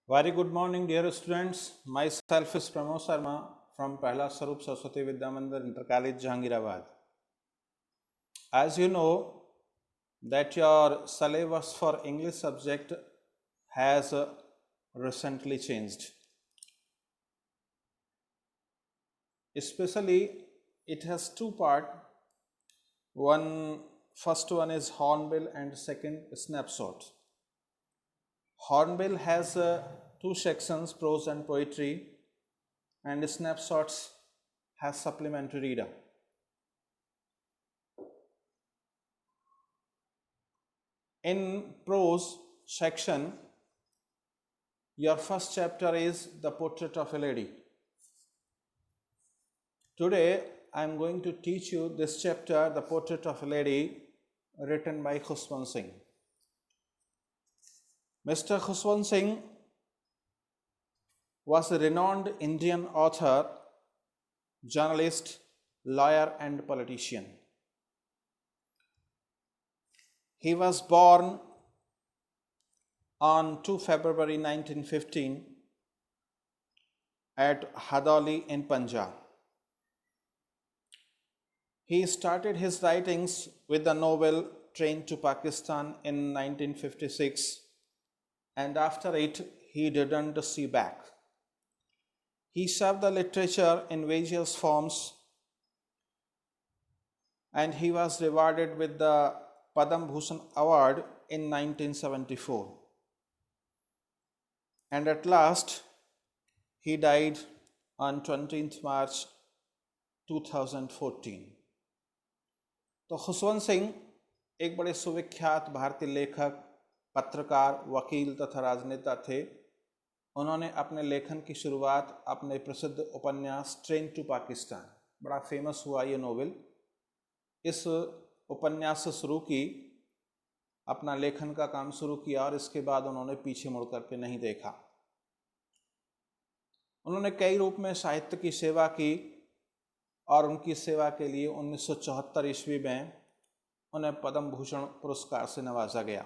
Very good morning, dear students. Myself is Pramod Sharma from Pehla Sarup Saraswati Vidya Mandir Inter College, Jahangirabad. As you know, that your syllabus for English subject has recently changed. Especially, it has two parts. First one is Hornbill and second snapshot. Hornbill has two sections, prose and poetry, and snapshots has supplementary reader. In prose section, your first chapter is The Portrait of a Lady. Today, I am going to teach you this chapter, The Portrait of a Lady, written by Khushwant Singh. Mr. Khushwant Singh was a renowned Indian author, journalist, lawyer, and politician. He was born on 2 February 1915 at Hadauli in Punjab. He started his writings with the novel Train to Pakistan in 1956, and after it, he didn't see back. He served the literature in various forms, and he was rewarded with the Padma Bhushan Award in 1974. And at last, he died on 20th March 2014. तो खुशवंत सिंह एक बड़े सुविख्यात भारतीय लेखक, पत्रकार, वकील तथा राजनेता थे। उन्होंने अपने लेखन की शुरुआत अपने प्रसिद्ध उपन्यास ट्रेन टू पाकिस्तान, बड़ा फेमस हुआ ये नोवेल, इस उपन्यास से शुरू की, अपना लेखन का काम शुरू किया और इसके बाद उन्होंने पीछे मुड़ करके नहीं देखा। उन्होंने कई रूप में साहित्य की सेवा की और उनकी सेवा के लिए 1974 ईस्वी में उन्हें पद्म भूषण पुरस्कार से नवाजा गया।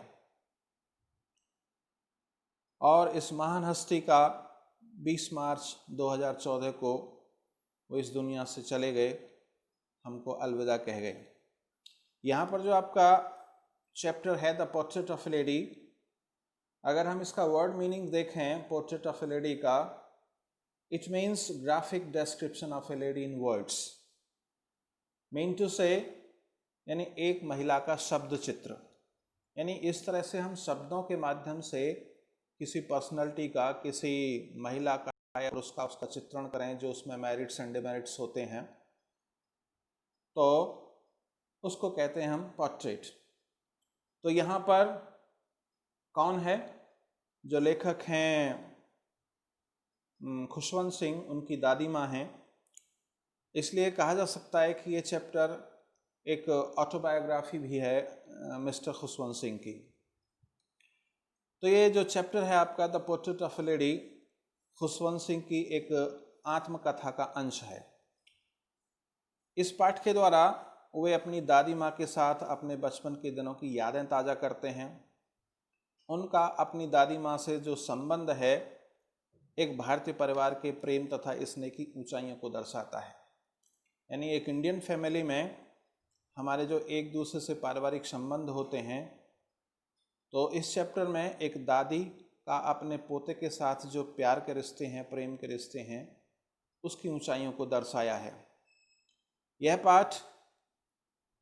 और इस महान हस्ती का 20 मार्च 2014 को वो इस दुनिया से चले गए, हमको अलविदा कह गए। यहाँ पर जो आपका चैप्टर है the portrait of a lady, अगर हम इसका वर्ड मीनिंग देखें पोर्ट्रेट ऑफ ए लेडी का, it means graphic description of a lady in words. Mean to say यानी एक महिला का शब्द चित्र, यानी इस तरह से हम शब्दों के माध्यम से किसी पर्सनैलिटी का, किसी महिला का या उसका चित्रण करें जो उसमें मेरिट्स एंड डिमेरिट्स होते हैं, तो उसको कहते हैं हम पोर्ट्रेट। तो यहाँ पर कौन है जो लेखक हैं? खुशवंत सिंह, उनकी दादी माँ हैं। इसलिए कहा जा सकता है कि ये चैप्टर एक ऑटोबायोग्राफी भी है मिस्टर खुशवंत सिंह की। तो ये जो चैप्टर है आपका the portrait of a lady, Khushwant Singh की एक आत्मकथा का अंश है। इस पाठ के द्वारा वे अपनी दादी माँ के साथ अपने बचपन के दिनों की यादें ताज़ा करते हैं। उनका अपनी दादी माँ से जो संबंध है एक भारतीय परिवार के प्रेम तथा स्नेह की ऊंचाइयों को दर्शाता है। यानी एक इंडियन फैमिली में हमारे जो एक दूसरे से पारिवारिक संबंध होते हैं, तो इस चैप्टर में एक दादी का अपने पोते के साथ जो प्यार के रिश्ते हैं, प्रेम के रिश्ते हैं, उसकी ऊंचाइयों को दर्शाया है। यह पाठ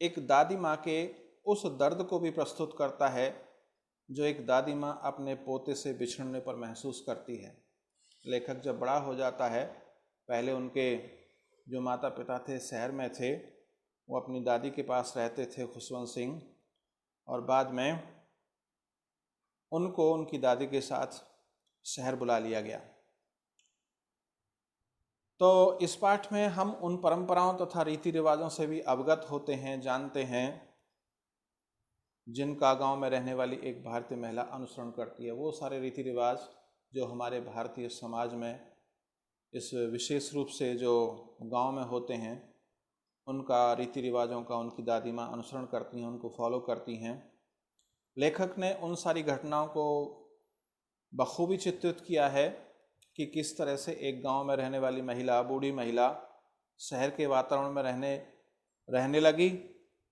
एक दादी माँ के उस दर्द को भी प्रस्तुत करता है जो एक दादी माँ अपने पोते से बिछड़ने पर महसूस करती है। लेखक जब बड़ा हो जाता है, पहले उनके जो माता पिता थे शहर में थे, वो अपनी दादी के पास रहते थे खुशवंत सिंह, और बाद में उनको उनकी दादी के साथ शहर बुला लिया गया। तो इस पाठ में हम उन परंपराओं तथा रीति रिवाजों से भी अवगत होते हैं, जानते हैं, जिनका गांव में रहने वाली एक भारतीय महिला अनुसरण करती है। वो सारे रीति रिवाज जो हमारे भारतीय समाज में इस विशेष रूप से जो गांव में होते हैं, उनका रीति रिवाजों का उनकी दादी माँ अनुसरण करती हैं, उनको फॉलो करती हैं। लेखक ने उन सारी घटनाओं को बखूबी चित्रित किया है कि किस तरह से एक गांव में रहने वाली महिला, बूढ़ी महिला शहर के वातावरण में रहने लगी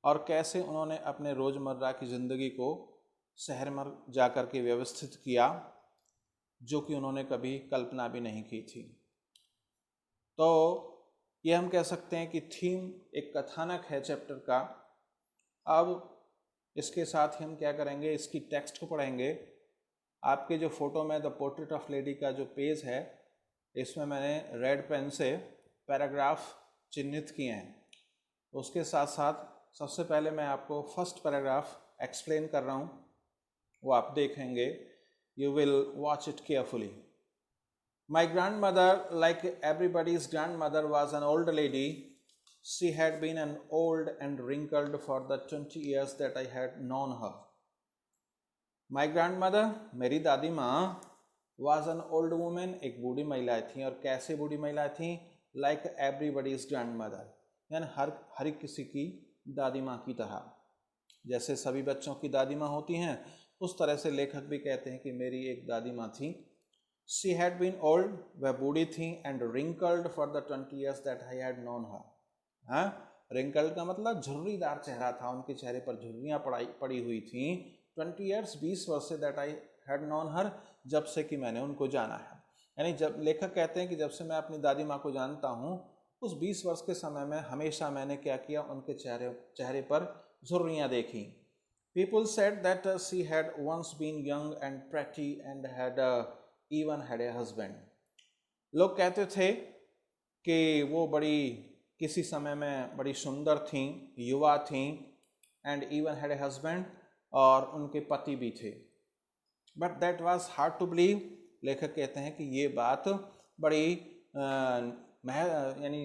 और कैसे उन्होंने अपने रोज़मर्रा की ज़िंदगी को शहर में जा कर के व्यवस्थित किया, जो कि उन्होंने कभी कल्पना भी नहीं की थी। तो ये हम कह सकते हैं कि थीम एक कथानक है चैप्टर का। अब इसके साथ ही हम क्या करेंगे, इसकी टेक्स्ट को पढ़ेंगे। आपके जो फ़ोटो में द पोर्ट्रेट ऑफ लेडी का जो पेज है, इसमें मैंने रेड पेन से पैराग्राफ चिन्हित किए हैं। उसके साथ साथ सबसे पहले मैं आपको फर्स्ट पैराग्राफ एक्सप्लेन कर रहा हूँ, वो आप देखेंगे। You will watch it carefully. My grandmother, like everybody's grandmother, was an old lady. She had been an old and wrinkled for the 20 years that I had known her. My grandmother, मेरी दादी माँ, was an old woman, एक बूढ़ी महिला थी। और कैसे बूढ़ी महिला थी? Like everybody's grandmother, यानी हर किसी की दादी माँ की तरह। जैसे सभी बच्चों की दादी माँ होती हैं, उस तरह से लेखक भी कहते हैं कि मेरी एक दादी माँ थी। She had been old, वह बूढ़ी थी, and wrinkled for the 20 years that I had known her. हाँ, wrinkled का मतलब झुर्रीदार चेहरा था, उनके चेहरे पर झुर्रियाँ पड़ी हुई थी। 20 years 20 वर्ष से that I had known her, जब से कि मैंने उनको जाना है। यानी जब लेखक कहते हैं कि जब से मैं अपनी दादी माँ को जानता हूँ, उस 20 वर्ष के समय में हमेशा मैंने क्या किया, उनके चेहरे पर झुर्रियाँ देखी। People said that she had once been young and pretty and had even had a husband. लोग कहते थे कि वो किसी समय में बड़ी सुंदर थीं, युवा थीं, and even had a husband, और उनके पति भी थे। But that was hard to believe. लेखक कहते हैं कि ये बात बड़ी यानी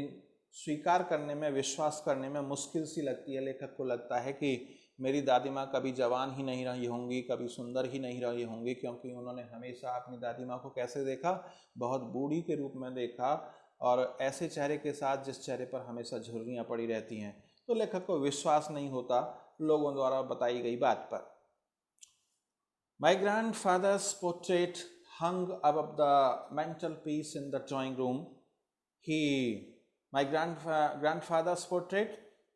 स्वीकार करने में, विश्वास करने में मुश्किल सी लगती है। लेखक को लगता है कि मेरी दादी माँ कभी जवान ही नहीं रही होंगी, कभी सुंदर ही नहीं रही होंगी, क्योंकि उन्होंने हमेशा अपनी दादी माँ को कैसे देखा, बहुत बूढ़ी के रूप में देखा, और ऐसे चेहरे के साथ जिस चेहरे पर हमेशा झुर्रियाँ पड़ी रहती हैं। तो लेखक को विश्वास नहीं होता लोगों द्वारा बताई गई बात पर। My grandfather's portrait hung above the mantelpiece in the drawing room. My grandfather's portrait,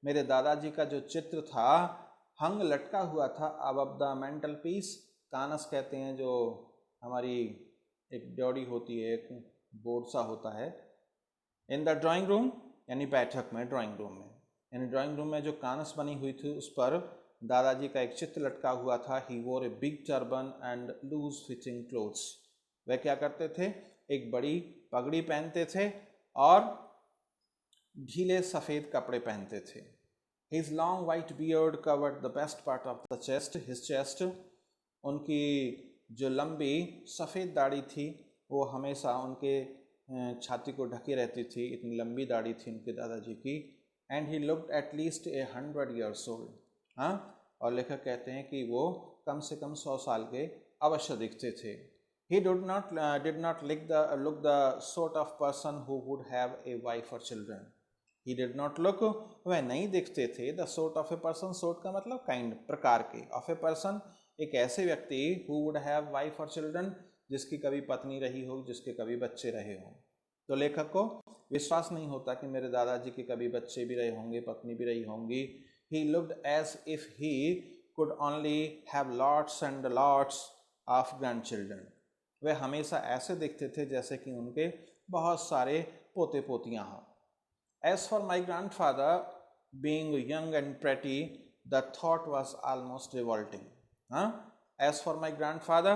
मेरे दादाजी का जो चित्र था, हंग लटका हुआ था, above the mantelpiece, कानस कहते हैं जो हमारी एक डोरी होती है, एक बोर्ड सा होता है। इन द ड्राइंग रूम यानी बैठक में, ड्राइंग रूम में, यानी ड्राइंग रूम में जो कानस बनी हुई थी उस पर दादाजी का एक चित्र लटका हुआ था। He wore a big turban and loose fitting clothes. वह क्या करते थे? एक बड़ी पगड़ी पहनते थे और ढीले सफ़ेद कपड़े पहनते थे। His long white beard covered the best part of the chest. His chest, उनकी जो लंबी सफ़ेद दाढ़ी थी वो हमेशा उनके छाती को ढकी रहती थी, इतनी लंबी दाढ़ी थी उनके दादाजी की। And he looked at least 100 years old. हाँ, और लेखक कहते हैं कि वो कम से कम 100 साल के अवश्य दिखते थे। He did not look the sort of person who would have a wife or children. He did not look, वह नहीं दिखते थे, the sort of a person, sort का मतलब kind, प्रकार के, of a person, एक ऐसे व्यक्ति who would have wife or children, जिसकी कभी पत्नी रही हो, जिसके कभी बच्चे रहे हों। तो लेखक को विश्वास नहीं होता कि मेरे दादाजी के कभी बच्चे भी रहे होंगे, पत्नी भी रही होंगी। He looked as if he could only have lots and lots of grandchildren. वे हमेशा ऐसे दिखते थे जैसे कि उनके बहुत सारे पोते पोतियाँ हों। As for my grandfather, being young and pretty, the thought was almost revolting. हाँ, as for my grandfather,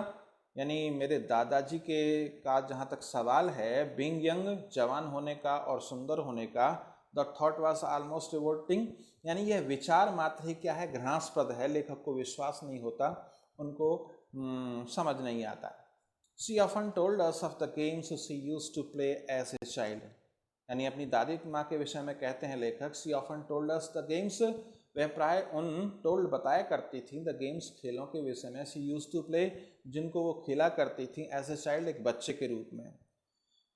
यानी मेरे दादाजी का जहाँ तक सवाल है, being young, जवान होने का और सुंदर होने का, the thought was almost revolting, यानी यह विचार मात्र ही क्या है, घृणास्पद है। लेखक को विश्वास नहीं होता, उनको समझ नहीं आता। She often told us of the games she used to play as a child. यानी अपनी दादी माँ के विषय में कहते हैं लेखक, She often told us the games, वह प्राय टोल्ड बताया करती थी, द गेम्स, खेलों के विषय में, She used to play, जिनको वो खेला करती थी, एज ए चाइल्ड, एक बच्चे के रूप में।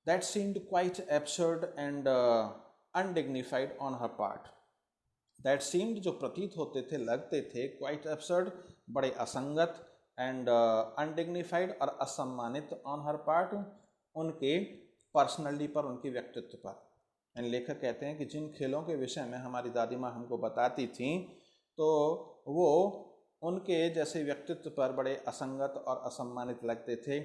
That seemed quite absurd and undignified on her part. That seemed, जो प्रतीत होते थे, लगते थे, quite absurd, बड़े असंगत, एंड अनडिग्निफाइड और असम्मानित ऑन हर पार्ट, उनके पर्सनलिटी पर, उनके व्यक्तित्व पर। एंड लेखक कहते हैं कि जिन खेलों के विषय में हमारी दादी माँ हमको बताती थीं तो वो उनके जैसे व्यक्तित्व पर बड़े असंगत और असम्मानित लगते थे।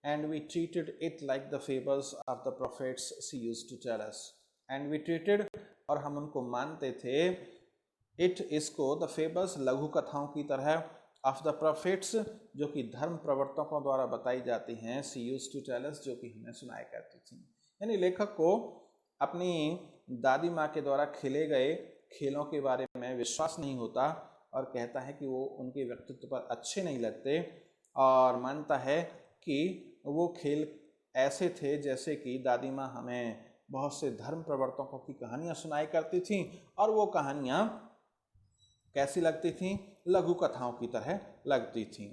And we treated it like the fables of the prophets she used to tell us. And we treated, और हम उनको मानते थे, इट, इसको, द फेबल्स, लघु कथाओं की तरह, ऑफ द प्रोफेट्स, जो कि धर्म प्रवर्तकों द्वारा बताई जाती हैं, she used to tell us, जो कि हमें सुनाया करती थी। यानी लेखक को अपनी दादी माँ के द्वारा खेले गए खेलों के बारे में विश्वास नहीं होता और कहता है कि वो उनके व्यक्तित्व पर अच्छे नहीं लगते, और मानता है कि वो खेल ऐसे थे जैसे कि दादी माँ हमें बहुत से धर्म प्रवर्तकों की कहानियाँ सुनाई करती थीं, और वो कहानियाँ कैसी लगती थीं? लघु कथाओं की तरह लगती थीं।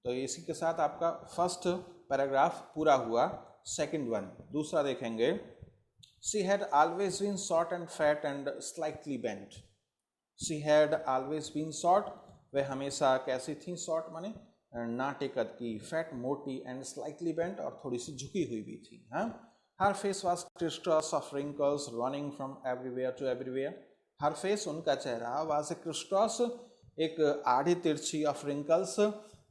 तो इसी के साथ आपका फर्स्ट पैराग्राफ पूरा हुआ। सेकंड वन, दूसरा देखेंगे। She had always been short and fat and slightly bent. She had always been short, वह हमेशा कैसी थी? शॉर्ट माने नाटे कद की, फैट मोटी, एंड स्लाइटली बेंट, और थोड़ी सी झुकी हुई भी थी। हाँ, her face was crisscross of wrinkles running from everywhere to everywhere. Her face, उनका चेहरा, वाज ए क्रिस्टस, एक आड़ी तिरछी, ऑफ रिंकल्स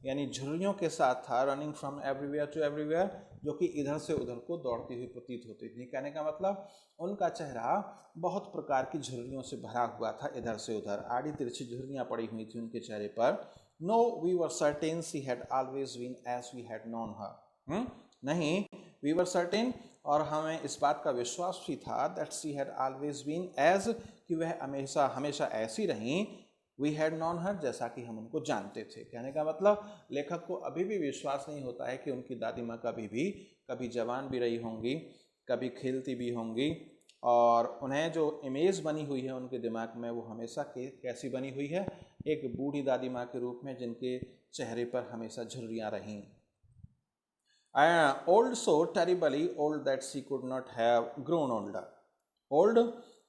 यानी झुर्रियों के साथ था, running from everywhere to everywhere, जो कि इधर से उधर को दौड़ती हुई प्रतीत होती थी। कहने का मतलब उनका चेहरा बहुत प्रकार की झुर्रियों से भरा हुआ था, इधर से उधर आड़ी तिरछी झुर्रियाँ पड़ी हुई थी उनके चेहरे पर। No we were certain she had always been as we had known her. नहीं, वी वर सर्टेन, और हमें इस बात का विश्वास भी था, that she had always been as, कि वह हमेशा हमेशा ऐसी रहीं, वी हैड नॉन हर, जैसा कि हम उनको जानते थे। कहने का मतलब लेखक को अभी भी विश्वास नहीं होता है कि उनकी दादी माँ कभी जवान भी रही होंगी, कभी खेलती भी होंगी, और उन्हें जो इमेज बनी हुई है उनके दिमाग में वो हमेशा कैसी बनी हुई है? एक बूढ़ी दादी माँ के रूप में, जिनके चेहरे पर हमेशा झुर्रियाँ रहीं। Old so terribly old that she could not have grown older. Old,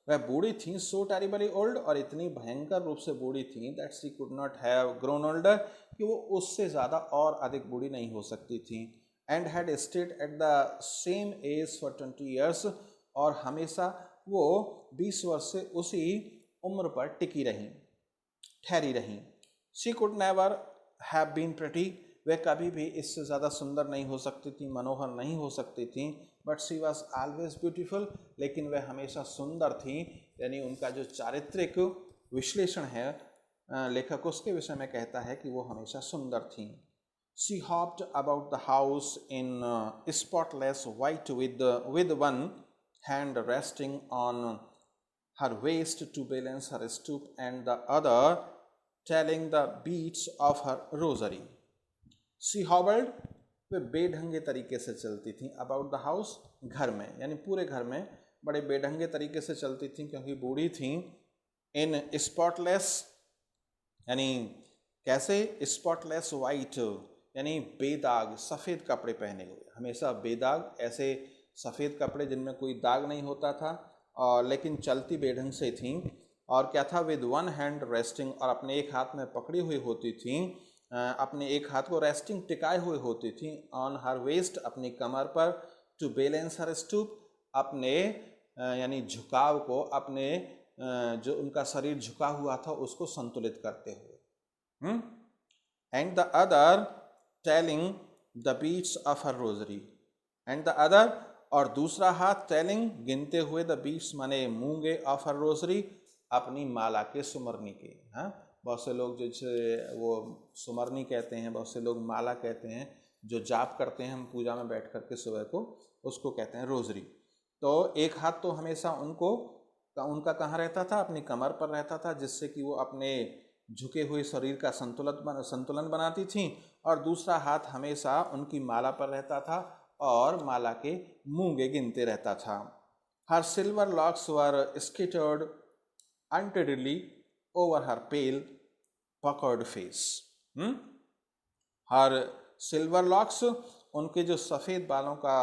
वह बूढ़ी थी, सो टेरिबली ओल्ड, और इतनी भयंकर रूप से बूढ़ी थी, that she could not have grown older, कि वो उससे ज़्यादा और अधिक बूढ़ी नहीं हो सकती थी। And had stayed at the same age for 20 years, और हमेशा वो 20 वर्ष से उसी उम्र पर टिकी रहीं, ठहरी रहीं। She could never have been pretty, वे कभी भी इससे ज़्यादा सुंदर नहीं हो सकती थी, मनोहर नहीं हो सकती थी। But she was always beautiful, लेकिन वह हमेशा सुंदर थी। यानी उनका जो चारित्रिक विश्लेषण है लेखक उसके विषय में कहता है कि वो हमेशा सुंदर थी। She hopped about the house in spotless white with one hand resting on her waist to balance her stoop and the other telling the beats of her rosary. She hobbled, वे बेढंगे तरीके से चलती थीं, अबाउट द हाउस, घर में, यानी पूरे घर में बड़े बेढंगे तरीके से चलती थीं क्योंकि बूढ़ी थीं। इन स्पॉटलेस, यानी कैसे? स्पॉटलेस वाइट, यानी बेदाग सफ़ेद कपड़े पहने हुए, हमेशा बेदाग, ऐसे सफ़ेद कपड़े जिनमें कोई दाग नहीं होता था, और लेकिन चलती बेढंग से थीं। और क्या था? विद वन हैंड रेस्टिंग, और अपने एक हाथ में पकड़ी हुई होती थीं, अपने एक हाथ को रेस्टिंग टिकाए हुए होती थी, ऑन हर वेस्ट, अपनी कमर पर, टू बैलेंस हर स्टूप, अपने यानी झुकाव को, अपने जो उनका शरीर झुका हुआ था उसको संतुलित करते हुए। And the other telling the beats of her rosary, and the other, और दूसरा हाथ, टेलिंग, गिनते हुए, द बीट्स माने मूंगे, ऑफ हर रोजरी, अपनी माला के, सुमरनी के। हाँ, बहुत से लोग जैसे वो सुमरनी कहते हैं, बहुत से लोग माला कहते हैं, जो जाप करते हैं हम पूजा में बैठ कर के सुबह को, उसको कहते हैं रोजरी। तो एक हाथ तो हमेशा उनका कहाँ रहता था? अपनी कमर पर रहता था, जिससे कि वो अपने झुके हुए शरीर का संतुलन बनाती थी, और दूसरा हाथ हमेशा उनकी माला पर रहता था और माला के मूंगे गिनते रहता था। हर सिल्वर लॉक्स वर स्किटर्ड अनटेडली ओवर हर पेल पकर्ड फेस। हर सिल्वर लॉक्स, उनके जो सफ़ेद बालों का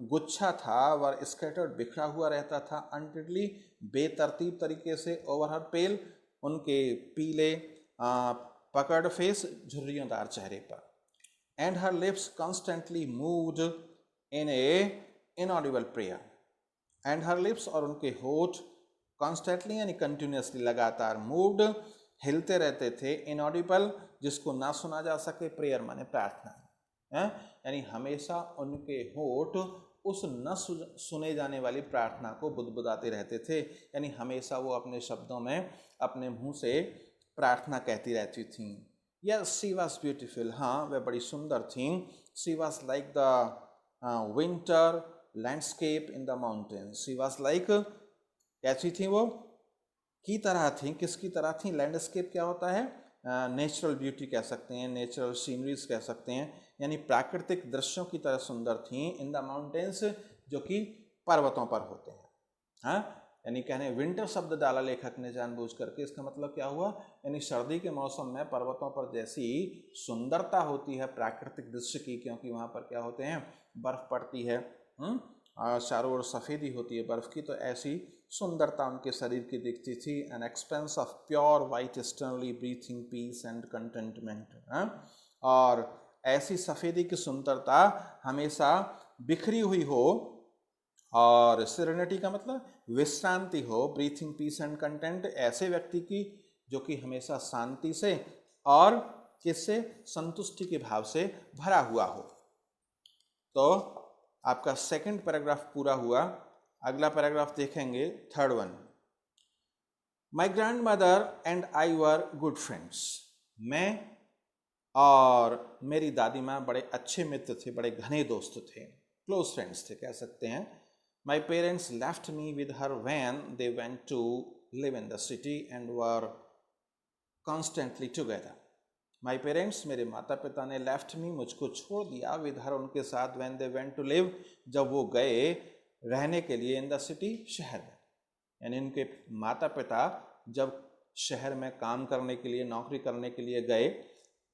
गुच्छा था, वर स्कैटर्ड, बिखरा हुआ रहता था, अनटेडली, बेतरतीब तरीके से, ओवर हर पेल, उनके पीले पकड़ फेस, झुर्रियोंदार चेहरे पर। And her lips constantly moved in A inaudible prayer. And her lips, और उनके होठ, कॉन्स्टेंटली यानी कंटिन्यूसली, लगातार, मूव्ड, हिलते रहते थे, इनऑडिबल जिसको ना सुना जा सके, प्रेयर माने प्रार्थना है, यानी हमेशा उनके होठ उस न सुने जाने वाली प्रार्थना को बुदबुदाते रहते थे, यानी हमेशा वो अपने शब्दों में अपने मुंह से प्रार्थना कहती रहती थी। यस शी वॉज ब्यूटिफुल, हाँ वह बड़ी सुंदर थी। She was like the winter landscape in the mountain. She was like, कैसी थी वो, की तरह थी, किसकी तरह थी, लैंडस्केप क्या होता है, नेचुरल ब्यूटी कह सकते हैं, नेचुरल सीनरीज कह सकते हैं, यानी प्राकृतिक दृश्यों की तरह सुंदर थी। इन द माउंटेन्स, जो कि पर्वतों पर होते हैं, हाँ, यानी कहने विंटर शब्द डाला लेखक ने जानबूझ करके, इसका मतलब क्या हुआ, यानी सर्दी के मौसम में पर्वतों पर जैसी सुंदरता होती है प्राकृतिक दृश्य की, क्योंकि वहाँ पर क्या होते हैं, बर्फ पड़ती है, चारों ओर सफ़ेदी होती है बर्फ़ की, तो ऐसी सुंदरता उनके शरीर की दिखती थी। An expanse of pure white externally breathing peace and contentment, और ऐसी सफ़ेदी की सुंदरता हमेशा बिखरी हुई हो, और सेरेनिटी का मतलब विश्रांति हो, ब्रीथिंग पीस एंड कंटेंट, ऐसे व्यक्ति की जो कि हमेशा शांति से और किससे, संतुष्टि के भाव से भरा हुआ हो। तो आपका सेकंड पैराग्राफ पूरा हुआ। अगला पैराग्राफ देखेंगे, third one. My grand mother and I were good friends. मैं और मेरी दादी माँ बड़े अच्छे मित्र थे, बड़े घने दोस्त थे, क्लोज फ्रेंड्स थे कह सकते हैं। My parents left me with her when they went to live in the city and were constantly together. My parents, मेरे माता पिता ने, लेफ्ट मी, मुझको छोड़ दिया, विद हर, उनके साथ, when they went to live, जब वो गए रहने के लिए, इन द सिटी, शहर में, यानी उनके माता पिता जब शहर में काम करने के लिए, नौकरी करने के लिए गए,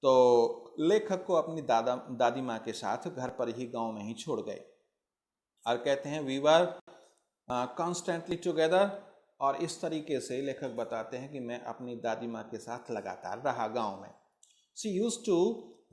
तो लेखक को अपनी दादी माँ के साथ घर पर ही, गांव में ही छोड़ गए। और कहते हैं वी वर कॉन्स्टेंटली टुगेदर, और इस तरीके से लेखक बताते हैं कि मैं अपनी दादी माँ के साथ लगातार रहा गांव में। She used to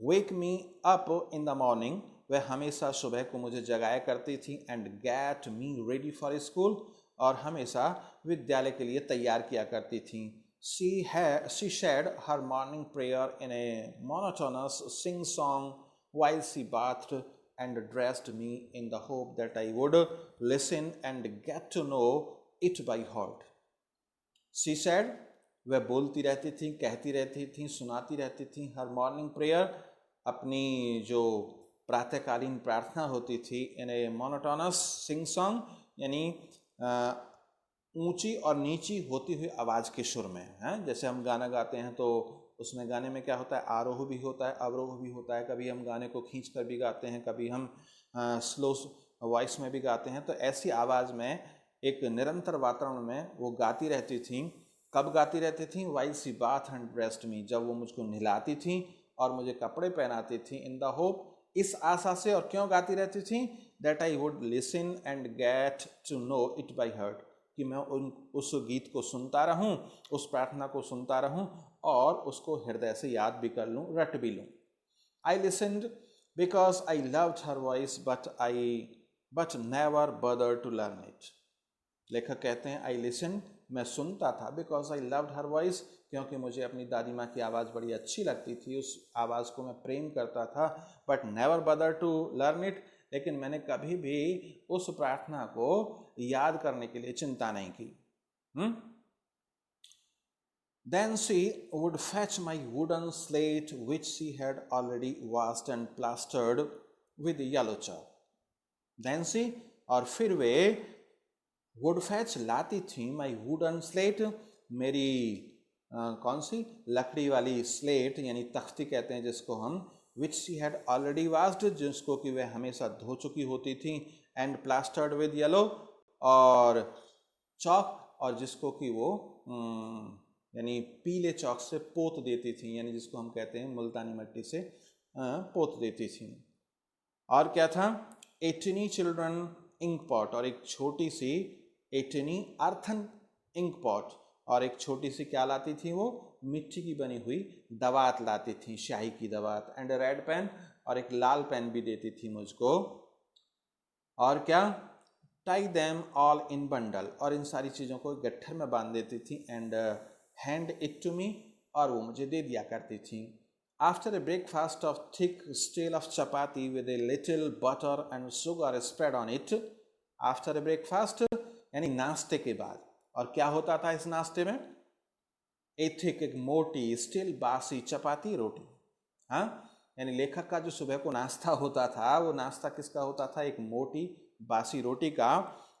wake me up in the morning, वह हमेशा सुबह को मुझे जगाया करती थी, and get me ready for school, और हमेशा विद्यालय के लिए तैयार किया करती थी। She said her morning prayer in a monotonous sing-song while she bathed and dressed me, in the hope that I would listen and get to know it by heart. She said, वह बोलती रहती थी, कहती रहती थी, सुनाती रहती थी, हर मॉर्निंग प्रेयर, अपनी जो प्रातःकालीन प्रार्थना होती थी, इन ए मोनोटोनस सिंग सॉन्ग, यानी ऊंची और नीची होती हुई आवाज़ के सुर में, हैं, जैसे हम गाना गाते हैं तो उसमें गाने में क्या होता है, आरोह भी होता है, अवरोह भी होता है, कभी हम गाने को खींच कर भी गाते हैं, कभी हम स्लो वॉइस में भी गाते हैं, तो ऐसी आवाज़ में एक निरंतर वातावरण में वो गाती रहती थी। कब गाती रहती थी, while she bath and dressed me, जब वो मुझको नहलाती थी और मुझे कपड़े पहनाती थी, इन द होप, इस आशा से, और क्यों गाती रहती थी, that I would listen and get to know it by heart, कि मैं उस गीत को सुनता रहूं, उस प्रार्थना को सुनता रहूं और उसको हृदय से याद भी कर लूं, रट भी लूं। I listened because I loved her voice but never bother to learn it. लेखक कहते हैं आई लिसन, मैं सुनता था, because I loved her voice, क्योंकि मुझे अपनी दादी माँ की आवाज़ बड़ी अच्छी लगती थी, उस आवाज़ को मैं प्रेम करता था, but never bother to learn it, लेकिन मैंने कभी भी उस प्रार्थना को याद करने के लिए चिंता नहीं की। Then she would fetch my wooden slate which she had already washed and plastered with yellow chalk. Then she, और फिर वे would fetch, लाती थी, my wooden slate, मेरी कौन सी, लकड़ी वाली स्लेट, यानी तख्ती कहते हैं जिसको हम, which she had already washed, जिसको कि वह हमेशा धो चुकी होती थी, and plastered with yellow, और चौक, और जिसको कि वो यानी पीले चौक से पोत देती थी, यानी जिसको हम कहते हैं मुल्तानी मिट्टी से पोत देती थी। और क्या था, ए टिनी चिल्ड्रन इंक पॉट, और एक छोटी सी, ए टिनी अर्थन इंक पॉट, और एक छोटी सी क्या लाती थी वो, मिट्टी की बनी हुई दवात लाती थी, स्याही की दवात, एंड रेड पेन, और एक लाल पेन भी देती थी मुझको। और क्या, tie them all in bundle, और इन सारी चीज़ों को गट्ठर में बांध देती थी, and hand it to me, और वो मुझे दे दिया करती थी। After a breakfast of thick stale of chapati with a little butter and sugar spread on it, after a breakfast यानी नाश्ते के बाद। और क्या होता था इस नाश्ते में? एक मोटी स्टिल बासी चपाती रोटी। हाँ, यानी लेखक का जो सुबह को नाश्ता होता था, वो नाश्ता किसका होता था? एक मोटी बासी रोटी का,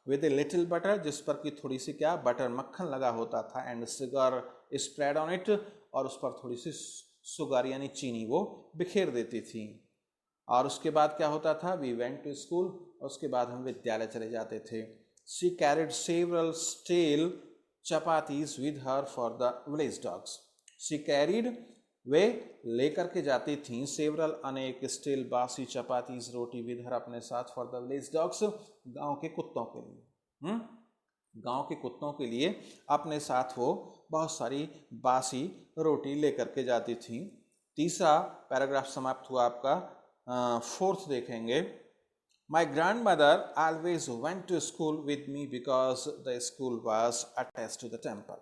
विद ए लिटिल बटर, जिस पर कि थोड़ी सी क्या, बटर मक्खन लगा होता था, and sugar spread on it, और उस पर थोड़ी सी शुगर यानी चीनी वो बिखेर देती थी। और उसके बाद क्या होता था? वी वेंट टू स्कूल, और उसके बाद हम विद्यालय चले जाते थे। She carried several stale chapatis with her for the village dogs. She carried, वे लेकर के जाती थीं, सेवरल अनेक स्टील बासी चपातीज रोटी विद हर अपने साथ, फॉर द विलेज डॉग्स, गांव के कुत्तों के लिए। गांव के कुत्तों के लिए अपने साथ वो बहुत सारी बासी रोटी लेकर के जाती थी। तीसरा पैराग्राफ समाप्त हुआ आपका। फोर्थ देखेंगे। My grandmother always went to school with me because the school was attached to the temple.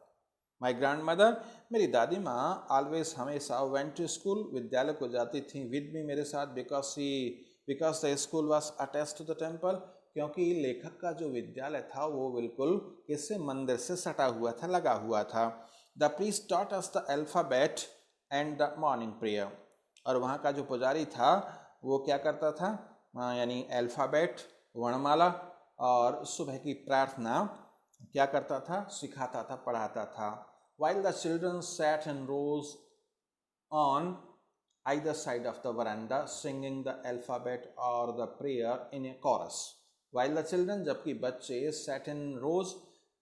My grandmother, मेरी दादी माँ, ऑलवेज हमेशा वेंट टू स्कूल, विद्यालय को जाती थी, विद मी, मेरे साथ, because the school was attached to the temple, क्योंकि लेखक का जो विद्यालय था वो बिल्कुल किससे? मंदिर से सटा हुआ था, लगा हुआ था। The priest taught us the alphabet and the morning prayer, और वहाँ का जो पुजारी था वो क्या करता था? यानी अल्फाबेट, वर्णमाला, और सुबह की प्रार्थना क्या करता था? सिखाता था, पढ़ाता था। While the children sat in rows on either side of the veranda singing the alphabet or the prayer in a chorus. While the children, जबकि बच्चे, sat in rows,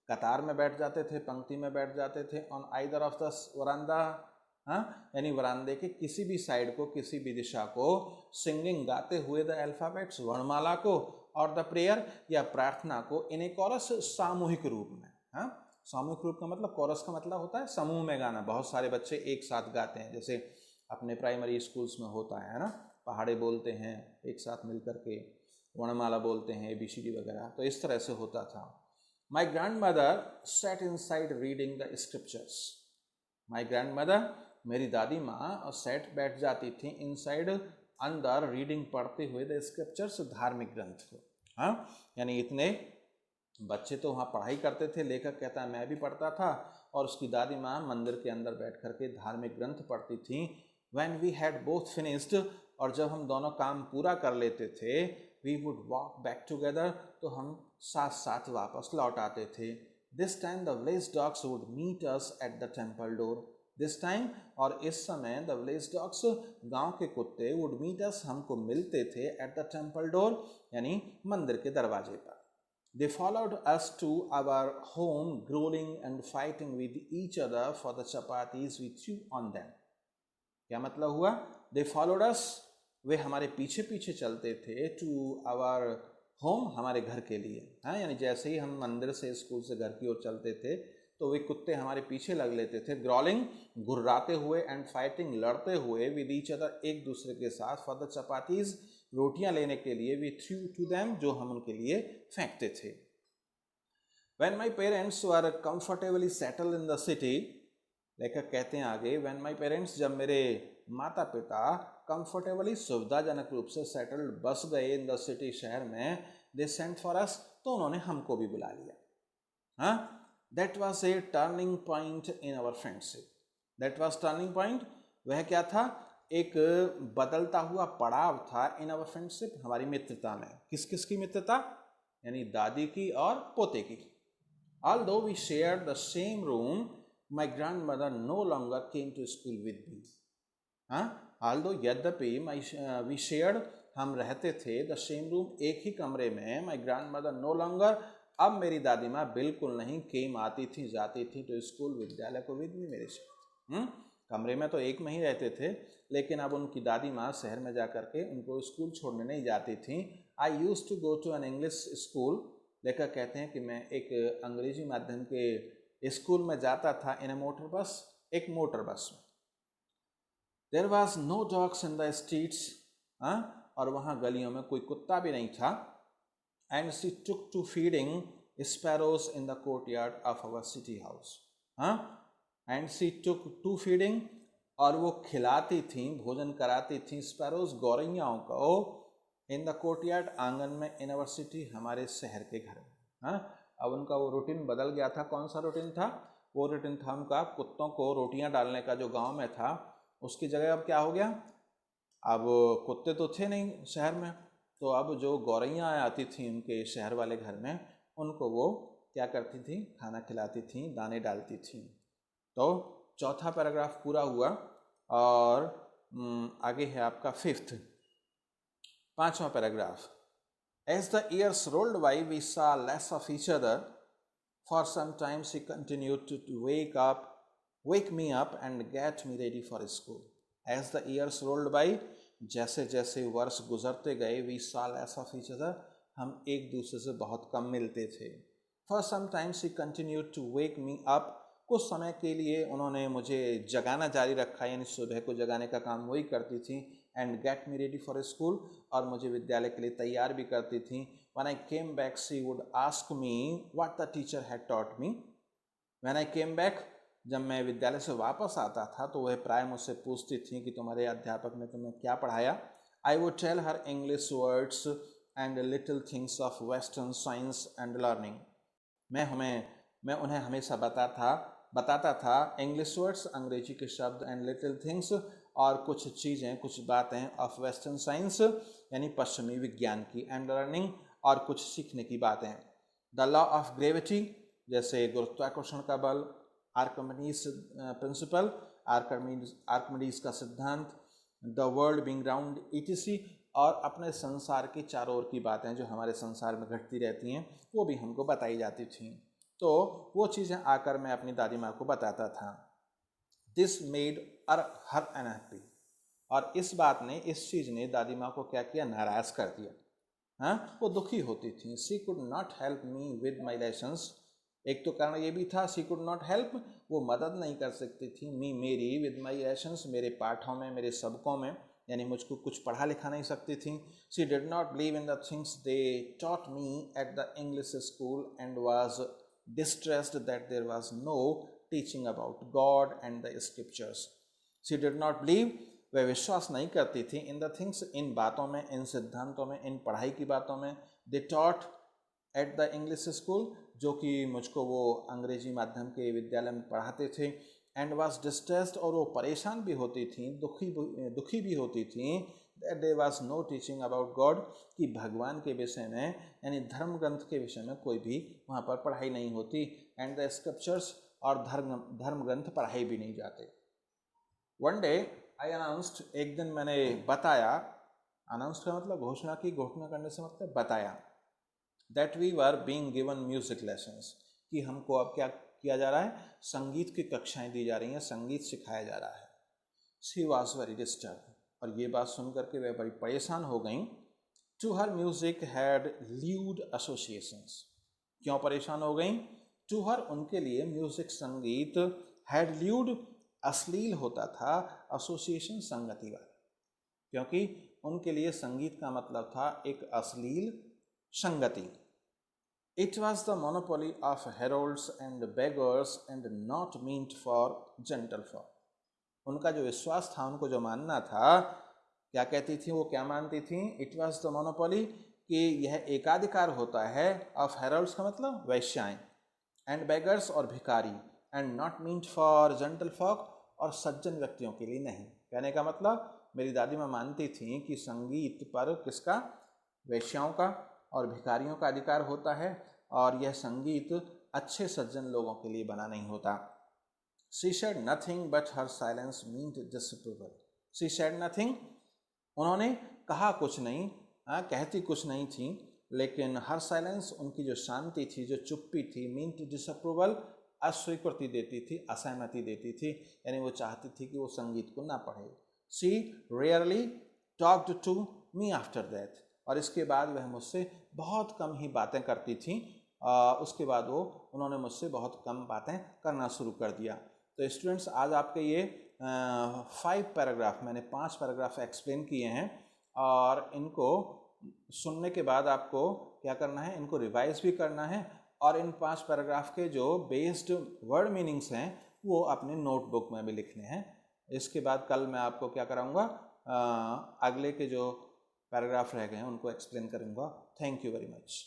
कतार में बैठ जाते थे, पंक्ति में बैठ जाते थे, on either of the veranda, यानी वरांदे के किसी भी साइड को, किसी भी दिशा को, सिंगिंग, गाते हुए, द अल्फाबेट्स, वर्णमाला को, और द प्रेयर या प्रार्थना को, इन ए कोरस, सामूहिक रूप में। सामूहिक रूप का मतलब, कोरस का मतलब होता है समूह में गाना, बहुत सारे बच्चे एक साथ गाते हैं, जैसे अपने प्राइमरी स्कूल्स में होता है ना, पहाड़े बोलते हैं एक साथ मिलकर के, वर्णमाला बोलते हैं, ABCD वगैरह, तो इस तरह से होता था। My grand mother said in side reading the scriptures. My grandmother, मेरी दादी माँ, सेट, बैठ जाती थी, इनसाइड, अंदर, रीडिंग, पढ़ते हुए, द स्क्रिप्चर्स, धार्मिक ग्रंथ को। यानी इतने बच्चे तो वहाँ पढ़ाई करते थे, लेखक कहता है मैं भी पढ़ता था, और उसकी दादी माँ मंदिर के अंदर बैठ करके धार्मिक ग्रंथ पढ़ती थी। When we had both finished, और जब हम दोनों काम पूरा कर लेते थे, we would walk back together, तो हम साथ साथ वापस लौट आते थे। This time the village dogs would meet us at the temple door. This time, और इस समय, the village dogs, गांव के कुत्ते, would meet us, हमको मिलते थे, at the temple door, यानी मंदिर के दरवाजे पर। They followed us to our home, growling and fighting with each other for the chapatis we threw on them. क्या मतलब हुआ? They followed us, वे हमारे पीछे पीछे चलते थे, to our home, हमारे घर के लिए। यानी जैसे ही हम मंदिर से, स्कूल से घर की ओर चलते थे, तो वे कुत्ते हमारे पीछे लग लेते थे, ग्रॉलिंग, गुर्राते हुए, एंड फाइटिंग, लड़ते हुए, विद ईच अदर, एक दूसरे के साथ, फॉर द चपातीज, रोटियां लेने के लिए, वी थ्रू टू देम, जो हम उनके लिए फेंकते थे। When my parents were comfortably settled in the city, लेखक कहते हैं आगे, when my parents, जब मेरे माता पिता कंफर्टेबली, सुविधाजनक रूप से, सेटल्ड, बस गए, इन द सिटी, शहर में, दे सेंट फॉर अस, तो उन्होंने हमको भी बुला लिया। That was a turning point in our friendship. That was turning point, वह क्या था? एक बदलता हुआ पड़ाव था, इन आवर फ्रेंडशिप, हमारी मित्रता में। किस किस की मित्रता? यानी दादी की और पोते की। Although we shared the same room, my grandmother no longer came to school with me. Although, यद्यपि, we shared, हम रहते थे, the same room, एक ही कमरे में, my grandmother no longer, अब मेरी दादी माँ बिल्कुल नहीं, came, आती थी, जाती थी, to school, विद्यालय को, with me, मेरे से। कमरे में तो एक में ही रहते थे, लेकिन अब उनकी दादी माँ शहर में जा करके उनको स्कूल छोड़ने नहीं जाती थी। I used to go to an English school, लेखक कहते हैं कि मैं एक अंग्रेजी माध्यम के स्कूल में जाता था, इन ए मोटर बस, एक मोटर बस में। There was no dogs in the streets, और वहाँ गलियों में कोई कुत्ता भी नहीं था। And she took to feeding sparrows in the courtyard of our city house. And she took to feeding, और वो खिलाती थी, भोजन कराती थी, स्पैरोज गौरैयाओं को, इन द कोर्टयार्ड आंगन में, इन अवर सिटी हमारे शहर के घर में। अब उनका वो रूटीन बदल गया था। कौन सा रूटीन था? वो रूटीन था उनका कुत्तों को रोटियां डालने का, जो गांव में था, उसकी जगह अब क्या हो गया, अब कुत्ते तो थे नहीं शहर में, तो अब जो गौरैयाँ आती थी उनके शहर वाले घर में, उनको वो क्या करती थी, खाना खिलाती थी, दाने डालती थी। तो चौथा पैराग्राफ पूरा हुआ और आगे है आपका पांचवा paragraph. As the years rolled by we saw less of each other, for some time she continued to wake me up and get me ready for school. As the years rolled by, जैसे जैसे वर्ष गुजरते गए, we saw less of each other, हम एक दूसरे से बहुत कम मिलते थे। For some time she continued to wake me up, कुछ समय के लिए उन्होंने मुझे जगाना जारी रखा, यानी सुबह को जगाने का काम वही करती थी। And get me ready for school, और मुझे विद्यालय के लिए तैयार भी करती थी। When I came back she would ask me what the teacher had taught me. When I came back, जब मैं विद्यालय से वापस आता था तो वह प्राय मुझसे पूछती थी कि तुम्हारे अध्यापक ने तुम्हें क्या पढ़ाया। I would tell her English words and little things of western science and learning. मैं उन्हें हमेशा बताता था इंग्लिश वर्ड्स, अंग्रेजी के शब्द, एंड लिटिल थिंग्स, और कुछ चीज़ें, कुछ बातें, ऑफ वेस्टर्न साइंस यानी पश्चिमी विज्ञान की, एंड लर्निंग, और कुछ सीखने की बातें। द लॉ ऑफ ग्रेविटी, जैसे गुरुत्वाकर्षण का बल, आर्किमिडीज प्रिंसिपल, आर्किमिडीज का सिद्धांत, the world being round etc, और अपने संसार की चारों ओर की बातें जो हमारे संसार में घटती रहती हैं वो भी हमको बताई जाती थी। तो वो चीज़ें आकर मैं अपनी दादी माँ को बताता था। दिस मेड हर अनहैप्पी, और इस बात ने, इस चीज़ ने दादी माँ को क्या किया, नाराज़ कर दिया। वो दुखी होती थी। She could not help me with my lessons, एक तो कारण ये भी था, शी कुड नॉट हेल्प, वो मदद नहीं कर सकती थी, मेरी विद माई लेसन्स, मेरे पाठों में, मेरे सबकों में, यानी मुझको कुछ पढ़ा लिखा नहीं सकती थी। She did not believe in the things they taught me at the English school and was distressed that there was no teaching about God and the scriptures. She did not believe, वह विश्वास नहीं करती थी, in the things, इन बातों में, इन सिद्धांतों में, इन पढ़ाई की बातों में, they taught at the English school, जो कि मुझको वो अंग्रेजी माध्यम के विद्यालय में पढ़ाते थे, एंड वाज डिस्ट्रेस्ड, और वो परेशान भी होती थी, दुखी भी होती थी, that there was no teaching about God, कि भगवान के विषय में, यानी धर्म ग्रंथ के विषय में कोई भी वहाँ पर पढ़ाई नहीं होती, एंड द स्क्रिप्चर्स, और धर्म ग्रंथ पढ़ाई भी नहीं जाते। वन डे आई अनाउंस्ड, एक दिन मैंने बताया, अनाउंस्ड का मतलब घोषणा की, घोषणा करने से मतलब बताया, that we were being given music lessons, कि हमको अब क्या किया जा रहा है, संगीत की कक्षाएं दी जा रही हैं, संगीत सिखाया जा रहा है। शी वॉज वेरी डिस्टर्ब, और ये बात सुन करके वह बड़ी परेशान हो गई। To her music had lewd associations, क्यों परेशान हो गई? टू हर, उनके लिए, म्यूजिक, संगीत, हैड ल्यूड, अश्लील होता था, एसोसिएशन, संगति वाला, क्योंकि उनके लिए संगीत का मतलब था एक अश्लील संगति। It was the monopoly of heralds and beggars and not meant for gentle folk. उनका जो विश्वास था, उनको जो मानना था, क्या कहती थी वो, क्या मानती थी? It was the monopoly, कि यह एकाधिकार होता है, of heralds का मतलब वैश्याएं, and beggars और भिखारी, and not meant for gentle folk, और सज्जन व्यक्तियों के लिए नहीं। कहने का मतलब, मेरी दादी माँ मानती थी कि संगीत पर किसका, वैश्याओं का और भिखारियों का अधिकार होता है, और यह संगीत अच्छे सज्जन लोगों के लिए बना नहीं होता। She said nothing but her silence meant disapproval. She said nothing, उन्होंने कहा कुछ नहीं, कहती कुछ नहीं थी, लेकिन हर साइलेंस, उनकी जो शांति थी, जो चुप्पी थी, meant disapproval, अस्वीकृति देती थी, असहमति देती थी, यानी वो चाहती थी कि वो संगीत को ना पढ़े। She rarely talked to me after that, और इसके बाद वह मुझसे बहुत कम ही बातें करती थी। उसके बाद उन्होंने मुझसे बहुत कम बातें करना शुरू कर दिया। तो स्टूडेंट्स आज आपके ये 5 पैराग्राफ, मैंने 5 पैराग्राफ एक्सप्लेन किए हैं और इनको सुनने के बाद आपको क्या करना है, इनको रिवाइज भी करना है और इन 5 पैराग्राफ के जो बेस्ड वर्ड मीनिंग्स हैं वो अपने नोटबुक में भी लिखने हैं। इसके बाद कल मैं आपको क्या कराऊंगा, अगले के जो पैराग्राफ रह गए हैं उनको एक्सप्लेन करूंगा। Thank you very much.